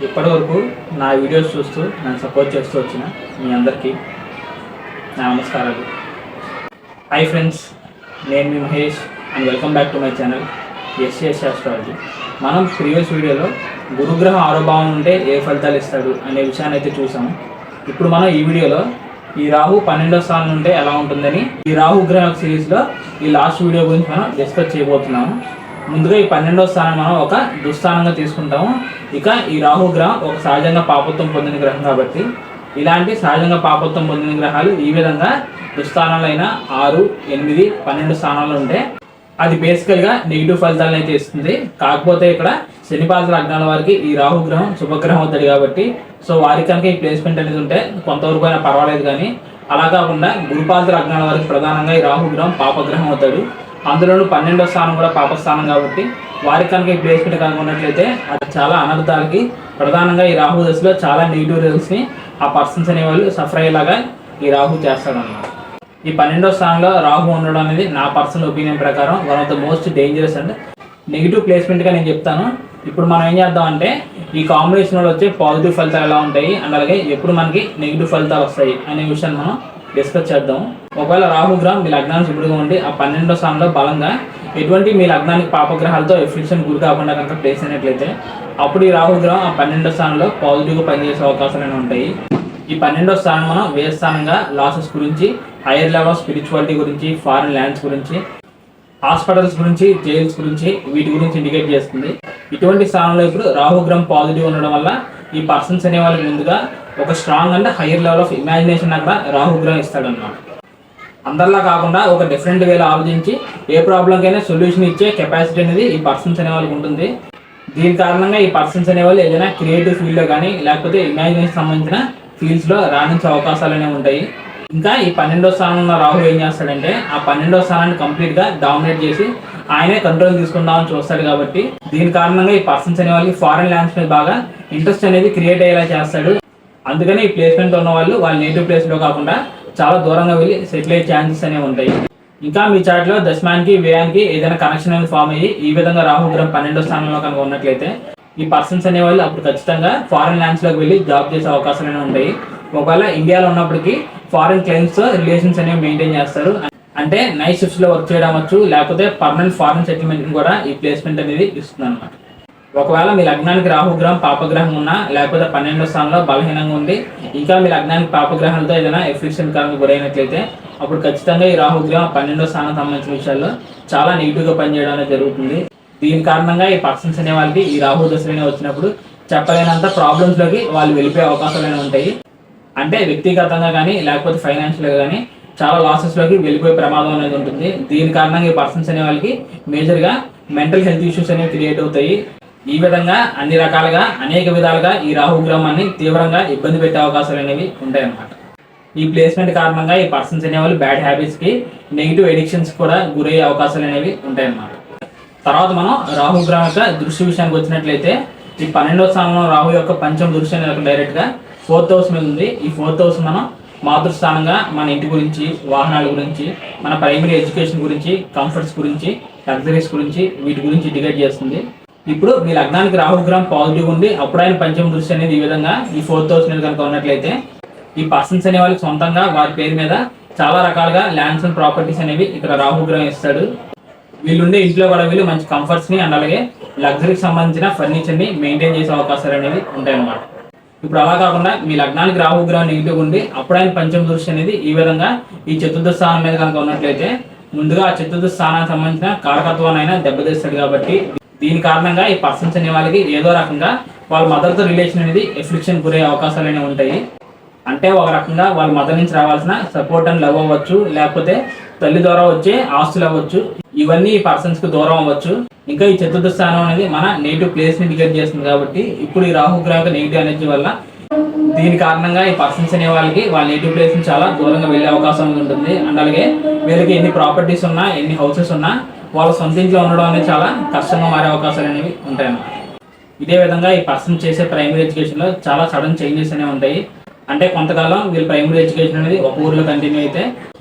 ఇప్పటి వరకు నా వీడియోస్ చూస్తూ నన్ను సపోర్ట్ చేస్తూ వచ్చిన మీ అందరికీ నా నమస్కారాలు. హాయ్ ఫ్రెండ్స్, నేను మీ Mahesh and welcome back to my channel SS astrology. మనం ప్రీవియస్ వీడియోలో గురుగ్రహం ఆరోభావం ఉంటే ఏ ఫలితాలు ఇస్తాడు అనే విషయాన్ని అయితే చూసాము. ఇప్పుడు మనం ఈ వీడియోలో ఈ రాహు 12వ స్థానం ఉంటే ఎలా ఉంటుందని ఈ రాహు గ్రహం సిరీస్లో ఈ లాస్ట్ వీడియో గురించి మనం డిస్కస్ చేయబోతున్నాము. ముందుగా ఈ 12వ స్థానం మనం ఒక దుస్థానంగా తీసుకుంటాము. ఇక ఈ రాహు గ్రహం ఒక సహజంగా పాపత్వం పొందిన గ్రహం కాబట్టి ఇలాంటి సహజంగా పాపత్వం పొందిన గ్రహాలు ఈ విధంగా దుస్థానాలైన 6, 8, 12 స్థానాలు ఉంటే అది బేసికల్గా నెగిటివ్ ఫలితాలను అయితే ఇస్తుంది. కాకపోతే ఇక్కడ శనిపాద లగ్నాల వారికి ఈ రాహు గ్రహం శుభగ్రహం అవుతాడు కాబట్టి సో వారికి కనుక ఈ ప్లేస్మెంట్ అనేది ఉంటే కొంతవరకు అయినా పర్వాలేదు. కానీ అలా కాకుండా గురుపాద లగ్నాల వారికి ప్రధానంగా ఈ రాహు గ్రహం పాపగ్రహం అవుతాడు. అందులోనూ 12వ స్థానం కూడా పాపస్థానం కాబట్టి వారికి కనుక ఈ ప్లేస్మెంట్ కనుక ఉన్నట్లయితే అది చాలా అనర్థాలకి ప్రధానంగా ఈ రాహు దశలో చాలా నెగిటివ్ రిజల్ట్స్ని ఆ పర్సన్స్ అనేవాళ్ళు సఫర్ అయ్యేలాగా ఈ రాహు చేస్తాడన్నమాట. ఈ 12వ స్థానంలో రాహు ఉండడం అనేది నా పర్సనల్ ఒపీనియన్ ప్రకారం one of the most dangerous and negative ప్లేస్మెంట్గా నేను చెప్తాను. ఇప్పుడు మనం ఏం చేద్దామంటే ఈ కాంబినేషన్లో వచ్చే పాజిటివ్ ఫలితాలు ఎలా ఉంటాయి అండ్ అలాగే ఎప్పుడు మనకి నెగిటివ్ ఫలితాలు వస్తాయి అనే విషయాన్ని మనం డిస్కస్ చేద్దాం. ఒకవేళ రాహు గ్రహం మీ లగ్నానికి శుభ్రంగా ఉండి ఆ 12వ స్థానంలో బలంగా ఎటువంటి మీ లగ్నానికి పాపగ్రహాలతో ఎఫ్లిక్షన్ గురి కాకుండా కనుక ప్లేస్ అయినట్లయితే అప్పుడు ఈ రాహు గ్రహం ఆ 12వ స్థానంలో పాజిటివ్గా పనిచేసే అవకాశాలు ఉంటాయి. ఈ 12వ స్థానం మనం వ్యయ స్థానంగా లాసెస్ గురించి, హైయర్ లెవెల్ ఆఫ్ స్పిరిచువాలిటీ గురించి, ఫారెన్ ల్యాండ్స్ గురించి, హాస్పిటల్స్ గురించి, జైల్స్ గురించి వీటి గురించి ఇండికేట్ చేస్తుంది. ఇటువంటి స్థానంలో ఇప్పుడు రాహు గ్రహం పాజిటివ్ ఉండడం వల్ల ఈ పర్సన్స్ అనే వాళ్ళకి ముందుగా ఒక strong and higher level of imagination అక్కడ రాహు గ్రహం ఇస్తాడన్నమాట. అందరిలా కాకుండా ఒక డిఫరెంట్ వేలో ఆలోచించి ఏ ప్రాబ్లంకైనా సొల్యూషన్ ఇచ్చే కెపాసిటీ అనేది ఈ పర్సన్స్ అనే వాళ్ళకి ఉంటుంది. దీని కారణంగా ఈ పర్సన్స్ అనేవాళ్ళు ఏదైనా క్రియేటివ్ ఫీల్డ్లో కానీ లేకపోతే ఇమాజినేషన్ సంబంధించిన ఫీల్డ్స్లో రాణించే అవకాశాలు అనేవి ఉంటాయి. ఇంకా ఈ 12వ స్థానంలో ఉన్న రాహు ఏం చేస్తాడంటే ఆ 12వ స్థానాన్ని కంప్లీట్గా డామినేట్ చేసి ఆయనే కంట్రోల్ తీసుకుందామని చూస్తాడు. కాబట్టి దీని కారణంగా ఈ పర్సన్స్ అనే వాళ్ళకి ఫారెన్ ల్యాండ్స్ మీద బాగా ఇంట్రెస్ట్ అనేది క్రియేట్ అయ్యేలా చేస్తాడు. అందుకని ఈ ప్లేస్మెంట్ ఉన్న వాళ్ళు వాళ్ళ నేటివ్ ప్లేస్లో కాకుండా చాలా దూరంగా వెళ్ళి సెటిల్ అయ్యే ఛాన్సెస్ అనేవి ఉంటాయి. ఇంకా మీ చార్ట్లో దశమానికి వ్యయానికి ఏదైనా కనెక్షన్ అనేది ఫామ్ అయ్యి ఈ విధంగా రాహు గ్రహం 12వ స్థానంలో కనుక ఉన్నట్లయితే ఈ పర్సన్స్ అనేవాళ్ళు అప్పుడు ఖచ్చితంగా ఫారెన్ ల్యాండ్స్లోకి వెళ్ళి జాబ్ చేసే అవకాశాలు అనేవి ఉంటాయి. ఒకవేళ ఇండియాలో ఉన్నప్పటికీ ఫారెన్ క్లయింట్స్తో రిలేషన్స్ అనేవి మెయింటైన్ చేస్తారు. అంటే నైట్ షిఫ్ట్స్లో వర్క్ చేయడం వచ్చు, లేకపోతే పర్మనెంట్ ఫారెన్ సెటిల్మెంట్ని కూడా ఈ ప్లేస్మెంట్ అనేది ఇస్తుంది అనమాట. ఒకవేళ మీ లగ్నానికి రాహుగ్రహం పాపగ్రహం ఉన్నా లేకపోతే 12వ స్థానంలో బలహీనంగా ఉంది ఇంకా మీ లగ్నానికి పాపగ్రహాలతో ఏదైనా ఎఫ్లిక్షన్ కారణంగా గురైనట్లయితే అప్పుడు ఖచ్చితంగా ఈ రాహుగ్రహం 12వ స్థానం సంబంధించిన విషయాల్లో చాలా నెగిటివ్గా పనిచేయడం అనేది జరుగుతుంది. దీని కారణంగా ఈ పర్సన్స్ అనే వాళ్ళకి ఈ రాహు దశలనే వచ్చినప్పుడు చెప్పలేనంత ప్రాబ్లమ్స్లోకి వాళ్ళు వెళ్ళిపోయే అవకాశాలు ఉంటాయి. అంటే వ్యక్తిగతంగా కానీ లేకపోతే ఫైనాన్షియల్గా కానీ చాలా లాసెస్లోకి వెళ్ళిపోయే ప్రమాదం అనేది ఉంటుంది. దీని కారణంగా ఈ పర్సన్స్ అనే వాళ్ళకి మేజర్గా మెంటల్ హెల్త్ ఇష్యూస్ అనేవి క్రియేట్ అవుతాయి. ఈ విధంగా అన్ని రకాలుగా అనేక విధాలుగా ఈ రాహు గ్రహాన్ని తీవ్రంగా ఇబ్బంది పెట్టే అవకాశాలు అనేవి ఉంటాయన్నమాట. ఈ ప్లేస్మెంట్ కారణంగా ఈ పర్సన్స్ అనేవాళ్ళు బ్యాడ్ హ్యాబిట్స్కి, నెగిటివ్ ఎడిక్షన్స్ కూడా గురయ్యే అవకాశాలు అనేవి ఉంటాయన్నమాట. తర్వాత మనం రాహు గ్రహం యొక్క దృష్టి విషయానికి వచ్చినట్లయితే ఈ 12వ స్థానంలో రాహు యొక్క పంచమ దృష్టి అనేది డైరెక్ట్గా 4th హౌస్ మీద ఉంది. ఈ 4th హౌస్ మనం మాతృస్థానంగా మన ఇంటి గురించి, వాహనాల గురించి, మన ప్రైమరీ ఎడ్యుకేషన్ గురించి, కంఫర్ట్స్ గురించి, లగ్జరీస్ గురించి వీటి గురించి ఇండికేట్ చేస్తుంది. ఇప్పుడు మీ లగ్నానికి రాహుగ్రహం పాజిటివ్ ఉంది అప్పుడు ఆయన పంచమ దృష్టి అనేది ఈ విధంగా ఈ 4th హౌస్ మీద కనుక ఉన్నట్లయితే ఈ పర్సన్స్ అనే వాళ్ళకి సొంతంగా వారి పేరు మీద చాలా రకాలుగా ల్యాండ్స్ అండ్ ప్రాపర్టీస్ అనేవి ఇక్కడ రాహుగ్రహం ఇస్తాడు. వీళ్ళుండే ఇంట్లో కూడా వీళ్ళు మంచి కంఫర్ట్స్ని అండ్ అలాగే లగ్జరీకి సంబంధించిన ఫర్నిచర్ని మెయింటైన్ చేసే అవకాశాలు అనేవి ఉంటాయన్నమాట. ఇప్పుడు అలా కాకుండా మీ లగ్నానికి రాహుగ్రహం నెగిటివ్ ఉండి అప్పుడు ఆయన పంచమ దృష్టి అనేది ఈ విధంగా ఈ 4th స్థానం మీద కనుక ఉన్నట్లయితే ముందుగా ఆ 4th స్థానానికి సంబంధించిన కారకత్వాన్ని అయినా దెబ్బతీస్తాడు. కాబట్టి దీని కారణంగా ఈ పర్సన్స్ అనే వాళ్ళకి ఏదో రకంగా వాళ్ళ మదర్తో రిలేషన్ అనేది ఎఫ్లిక్షన్ గురే అవకాశాలు అనేవి ఉంటాయి. అంటే ఒక రకంగా వాళ్ళ మదర్ నుంచి రావాల్సిన సపోర్ట్ అండ్ లవ్ అవ్వచ్చు, లేకపోతే తల్లి ద్వారా వచ్చే ఆస్తులు అవ్వచ్చు, ఇవన్నీ ఈ పర్సన్స్కి దూరం అవ్వచ్చు. ఇంకా ఈ 4th స్థానం అనేది మన నెగిటివ్ ప్లేస్ని ఇండికేట్ చేస్తుంది. కాబట్టి ఇప్పుడు ఈ రాహుగ్రహం నెగిటివ్ ఎనర్జీ వల్ల దీని కారణంగా ఈ పర్సన్స్ అనే వాళ్ళకి వాళ్ళ నెగిటివ్ ప్లేస్ ని చాలా దూరంగా వెళ్ళే అవకాశం ఉంటుంది. అండ్ అలాగే వీళ్ళకి ఎన్ని ప్రాపర్టీస్ ఉన్నా, ఎన్ని హౌసెస్ ఉన్నా వాళ్ళ సొంత ఇంట్లో ఉండడం అనేది చాలా కష్టంగా మారే అవకాశాలు అనేవి ఉంటాయన్నమాట. ఇదే విధంగా ఈ పర్సన్ చేసే ప్రైమరీ ఎడ్యుకేషన్లో చాలా సడన్ చేంజెస్ అనేవి ఉంటాయి. అంటే కొంతకాలం వీళ్ళు ప్రైమరీ ఎడ్యుకేషన్ అనేది ఒక ఊర్లో కంటిన్యూ అయితే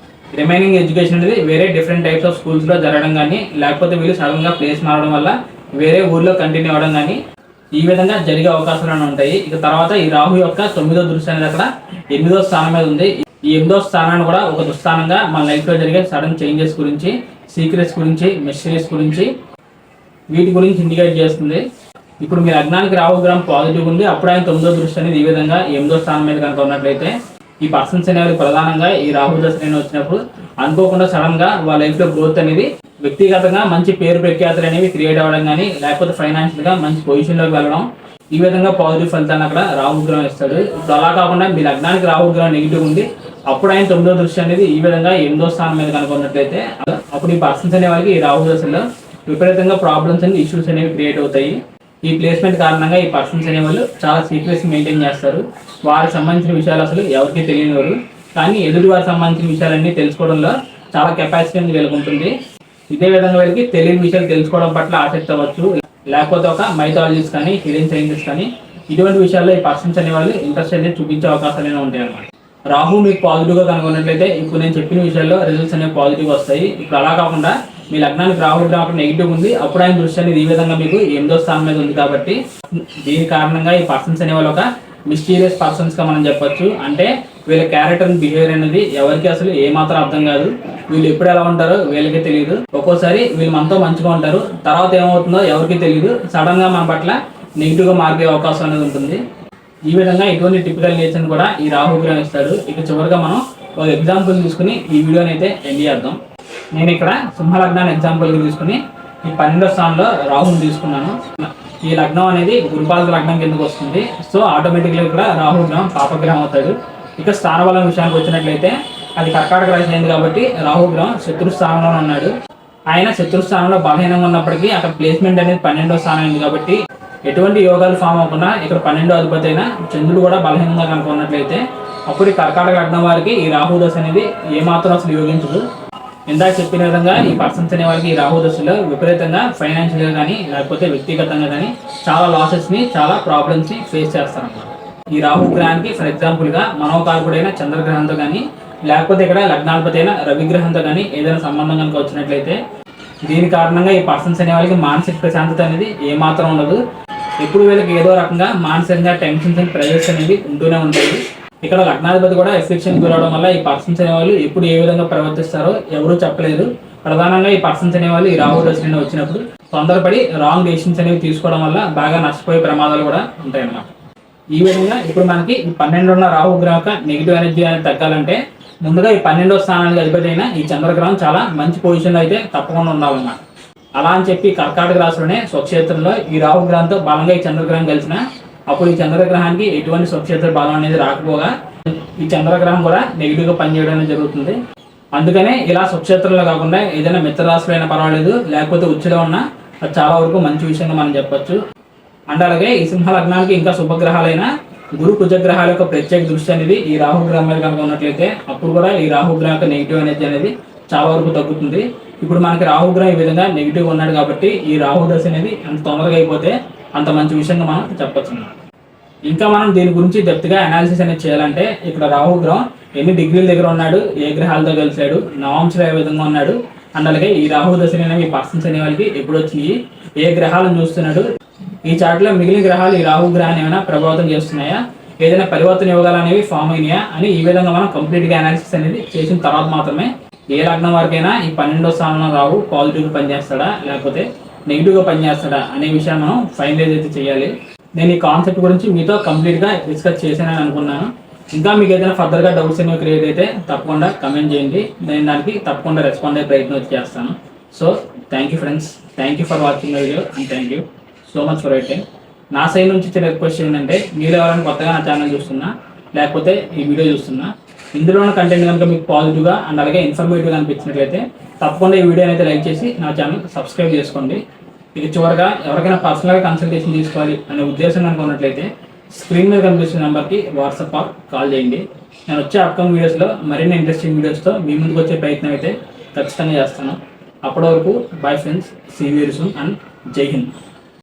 రిమైనింగ్ ఎడ్యుకేషన్ అనేది వేరే డిఫరెంట్ టైప్స్ ఆఫ్ స్కూల్స్లో జరగడం కానీ లేకపోతే వీళ్ళు సడన్గా ప్లేస్ మారడం వల్ల వేరే ఊర్లో కంటిన్యూ అవ్వడం కానీ ఈ విధంగా జరిగే అవకాశాలు ఉంటాయి. ఇక తర్వాత ఈ రాహు యొక్క 9వ దృష్టి అనేది అక్కడ 8వ స్థానం మీద ఉంది. ఈ 8వ స్థానాన్ని కూడా ఒక దుస్థానంగా మన లైఫ్లో జరిగే సడన్ చేంజెస్ గురించి, సీక్రెట్స్ గురించి, మిస్టరీస్ గురించి, వీటి గురించి ఇండికేట్ చేస్తుంది. ఇప్పుడు మీ లగ్నానికి రాహు గ్రహం పాజిటివ్ ఉంది, అప్పుడు ఆయన 9వ దృష్టి అనేది ఈ విధంగా 8వ స్థానం మీద కనుక ఉన్నట్లయితే ఈ పర్సన్స్ అనేవి ప్రధానంగా ఈ రాహు దశ వచ్చినప్పుడు అనుకోకుండా సడన్ గా వాళ్ళ లైఫ్ లో గ్రోత్ అనేది, వ్యక్తిగతంగా మంచి పేరు ప్రఖ్యాతులు అనేవి క్రియేట్ అవ్వడం కానీ, లేకపోతే ఫైనాన్షియల్ గా మంచి పొజిషన్ లోకి వెళ్ళడం, ఈ విధంగా పాజిటివ్ ఫలితాన్ని అక్కడ రాహు గ్రహం ఇస్తాడు. ఇప్పుడు అలా కాకుండా మీ లగ్నానికి రాహు గ్రహం నెగిటివ్ ఉంది, అప్పుడు ఆయన 9వ దృష్టి అనేది ఈ విధంగా 8వ స్థానం మీద కనుక ఉన్నట్లయితే అప్పుడు ఈ పర్సన్స్ అనే వాళ్ళకి ఈ రాహు దశలో విపరీతంగా ప్రాబ్లమ్స్ అండ్ ఇష్యూస్ అనేవి క్రియేట్ అవుతాయి. ఈ ప్లేస్మెంట్ కారణంగా ఈ పర్సన్స్ అనేవాళ్ళు చాలా సీక్రెట్స్ మెయింటైన్ చేస్తారు. వారికి సంబంధించిన విషయాలు అసలు ఎవరికి తెలియనివారు, కానీ ఎదుటి వారికి సంబంధించిన విషయాలన్నీ తెలుసుకోవడంలో చాలా కెపాసిటీ అనేది వీళ్ళకి ఉంటుంది. ఇదే విధంగా వీళ్ళకి తెలియని విషయాలు తెలుసుకోవడం పట్ల ఆసక్తి అవ్వచ్చు, లేకపోతే ఒక మైథాలజీస్ కానీ, హిడెన్ సైన్సెస్ కానీ, ఇటువంటి విషయాల్లో ఈ పర్సన్స్ అనేవాళ్ళు ఇంట్రెస్ట్ అనేది చూపించే అవకాశాలు ఉంటాయి అన్నమాట. రాహు మీకు పాజిటివ్గా కనుగొన్నట్లయితే ఇప్పుడు నేను చెప్పిన విషయాల్లో రిజల్ట్స్ అనేవి పాజిటివ్ వస్తాయి. ఇప్పుడు అలా కాకుండా మీ లగ్నానికి రాహు గ్రహం నెగిటివ్ ఉంది, అప్పుడు ఆయన దృష్టి అనేది ఈ విధంగా మీకు 8వ స్థానం మీద ఉంది. కాబట్టి దీని కారణంగా ఈ పర్సన్స్ అనేవాళ్ళు ఒక మిస్టీరియస్ పర్సన్స్ గా మనం చెప్పొచ్చు. అంటే వీళ్ళ క్యారెక్టర్ అండ్ బిహేవియర్ అనేది ఎవరికి అసలు ఏమాత్రం అర్థం కాదు. వీళ్ళు ఎప్పుడు ఎలా ఉంటారో వీళ్ళకే తెలియదు. ఒక్కోసారి వీళ్ళు మనతో మంచిగా ఉంటారు, తర్వాత ఏమవుతుందో ఎవరికి తెలియదు. సడన్ గా మన పట్ల నెగిటివ్ గా మారే అవకాశం అనేది ఉంటుంది. ఈ విధంగా ఇటువంటి టిపికల్ నేచర్ కూడా ఈ రాహు గ్రహం ఇస్తాడు. ఇక చివరిగా మనం ఒక ఎగ్జాంపుల్ తీసుకుని ఈ వీడియోని అయితే ఎండ్ చేద్దాం. నేను ఇక్కడ సింహలగ్నాన్ని ఎగ్జాంపుల్ తీసుకుని ఈ 12వ స్థానంలో రాహుని తీసుకున్నాను. ఈ లగ్నం అనేది గురుపాలక లగ్నం కిందకు వస్తుంది. సో ఆటోమేటిక్గా ఇక్కడ రాహు గ్రహం పాపగ్రహం అవుతాడు. ఇక స్థానబలం విషయానికి వచ్చినట్లయితే అది కర్కాటక రాశి అయింది కాబట్టి రాహు గ్రహం శత్రు స్థానంలో ఉన్నాడు. ఆయన శత్రు స్థానంలో బలహీనంగా ఉన్నప్పటికీ అక్కడ ప్లేస్మెంట్ అనేది 12వ స్థానం అయింది కాబట్టి ఎటువంటి యోగాలు ఫామ్ అవ్వకుండా ఇక్కడ 12వ అధిపతి అయిన చంద్రుడు కూడా బలహీనంగా కనుక ఉన్నట్లయితే అప్పుడు ఈ కర్కాటక లగ్నం వారికి ఈ రాహు దశ అనేది ఏమాత్రం అసలు యోగించదు. ఇందాక చెప్పిన విధంగా ఈ పర్సన్స్ అనే వాళ్ళకి ఈ రాహు దశలో విపరీతంగా ఫైనాన్షియల్గా కానీ, లేకపోతే వ్యక్తిగతంగా కానీ చాలా లాసెస్ని, చాలా ప్రాబ్లమ్స్ని ఫేస్ చేస్తారన్నమాట. ఈ రాహు గ్రహానికి ఫర్ ఎగ్జాంపుల్గా మనోకారకుడైన చంద్రగ్రహంతో కానీ, లేకపోతే ఇక్కడ లగ్నాధిపతి అయిన రవిగ్రహంతో కానీ ఏదైనా సంబంధం కనుక వచ్చినట్లయితే దీని కారణంగా ఈ పర్సన్స్ అనే వాళ్ళకి మానసిక ప్రశాంతత అనేది ఏమాత్రం ఉండదు. ఎప్పుడు వీళ్ళకి ఏదో రకంగా మానసికంగా టెన్షన్స్ అండ్ ప్రెజర్స్ అనేవి ఉంటూనే ఉంటాయి. ఇక్కడ లగ్నాధిపతి కూడా ఎఫెక్షన్ గురవడం వల్ల ఈ పర్సన్స్ అనేవాళ్ళు ఎప్పుడు ఏ విధంగా ప్రవర్తిస్తారో ఎవరూ చెప్పలేదు. ప్రధానంగా ఈ పర్సన్స్ అనేవాళ్ళు ఈ రాహు దశ వచ్చినప్పుడు తొందరపడి రాంగ్ డెసిషన్స్ అనేవి తీసుకోవడం వల్ల బాగా నష్టపోయే ప్రమాదాలు కూడా ఉంటాయన్నమాట. ఈ విధంగా ఇప్పుడు మనకి 12 ఉన్న రాహు గ్రహం నెగిటివ్ ఎనర్జీ అనేది తగ్గాలంటే ముందుగా ఈ 12వ స్థానానికి అధిపతి అయిన ఈ చంద్రగ్రహం చాలా మంచి పొజిషన్లో అయితే తప్పకుండా ఉండాలన్నమాట. అలా అని చెప్పి కర్కాటక రాశిలోనే స్వక్షేత్రంలో ఈ రాహు గ్రహంతో బలంగా ఈ చంద్రగ్రహం కలిసిన అప్పుడు ఈ చంద్రగ్రహానికి ఎటువంటి స్వక్షేత్ర బలం అనేది రాకపోగా ఈ చంద్రగ్రహం కూడా నెగిటివ్గా పనిచేయడం జరుగుతుంది. అందుకనే ఇలా స్వక్షేత్రంలో కాకుండా ఏదైనా మిత్రరాశిలో అయినా పర్వాలేదు, లేకపోతే ఉచ్చులో ఉన్నా అది చాలా వరకు మంచి విషయంగా మనం చెప్పొచ్చు. అండ్ అలాగే ఈ సింహ లగ్నానికి ఇంకా శుభగ్రహాలైన గురు కుజగ్రహాల యొక్క ప్రత్యేక దృష్టి అనేది ఈ రాహు గ్రహం మీద కనుక ఉన్నట్లయితే అప్పుడు కూడా ఈ రాహు గ్రహం యొక్క నెగిటివ్ ఎనర్జీ అనేది చాలా వరకు తగ్గుతుంది. ఇప్పుడు మనకి రాహు గ్రహం ఈ విధంగా నెగిటివ్ ఉన్నాడు కాబట్టి ఈ రాహు దశ అనేది అంత తొందరగా అయిపోతే అంత మంచి విషయంగా మనం చెప్పొచ్చు. ఇంకా మనం దీని గురించి డెప్త్గా అనాలిసిస్ అనేది చేయాలంటే ఇక్కడ రాహు గ్రహం ఎన్ని డిగ్రీల దగ్గర ఉన్నాడు, ఏ గ్రహాలతో కలిసాడు, నవాంశలో ఏ విధంగా ఉన్నాడు, అండ్ అలాగే ఈ రాహు దశ అనేవి పర్సన్స్ అనే వాళ్ళకి ఎప్పుడు వచ్చినాయి, ఏ గ్రహాలను చూస్తున్నాడు, ఈ చార్ట్లో మిగిలిన గ్రహాలు ఈ రాహు గ్రహాన్ని ఏమైనా ప్రభావితం చేస్తున్నాయా, ఏదైనా పరివర్తన యోగాలు అనేవి ఫామ్ అయినాయా అని ఈ విధంగా మనం కంప్లీట్గా అనాలిసిస్ అనేది చేసిన తర్వాత మాత్రమే ఏ లగ్నం వరకైనా ఈ 12వ స్థానంలో రాహు పాజిటివ్గా పనిచేస్తాడా లేకపోతే నెగిటివ్గా పనిచేస్తాడా అనే విషయాన్ని మనం ఫైనలైజ్ అయితే చేయాలి. నేను ఈ కాన్సెప్ట్ గురించి మీతో కంప్లీట్గా డిస్కస్ చేశానని అనుకున్నాను. ఇంకా మీకు ఏదైనా ఫర్దర్గా డౌట్స్ అనేవి క్రియేట్ అయితే తప్పకుండా కమెంట్ చేయండి, నేను దానికి తప్పకుండా రెస్పాండ్ అయ్యే ప్రయత్నం చేస్తాను. So thank you friends, thank you for watching video and thank you so much for your time. నా సైడ్ నుంచి ఇచ్చిన రిక్వెస్ట్ ఏంటంటే మీరు ఎవరైనా కొత్తగా నా ఛానల్ చూస్తున్నా లేకపోతే ఈ వీడియో చూస్తున్నా ఇందులో ఉన్న కంటెంట్ కనుక మీకు పాజిటివ్గా అండ్ అలాగే ఇన్ఫర్మేటివ్గా అనిపించినట్లయితే తప్పకుండా ఈ వీడియోని అయితే లైక్ చేసి నా ఛానల్ సబ్స్క్రైబ్ చేసుకోండి. ఇక చివరిగా ఎవరికైనా పర్సనల్గా కన్సల్టేషన్ తీసుకోవాలి అనే ఉద్దేశం కనుక ఉన్నట్లయితే స్క్రీన్ మీద కనిపిస్తున్న నెంబర్కి వాట్సాప్ ఆర్ కాల్ చేయండి. నేను వచ్చే అప్కమింగ్ వీడియోస్లో మరిన్ని ఇంట్రెస్టింగ్ వీడియోస్తో మీ ముందుకు వచ్చే ప్రయత్నం అయితే ఖచ్చితంగా చేస్తాను. అప్పటి వరకు bye friends, see you very soon and జై హింద్.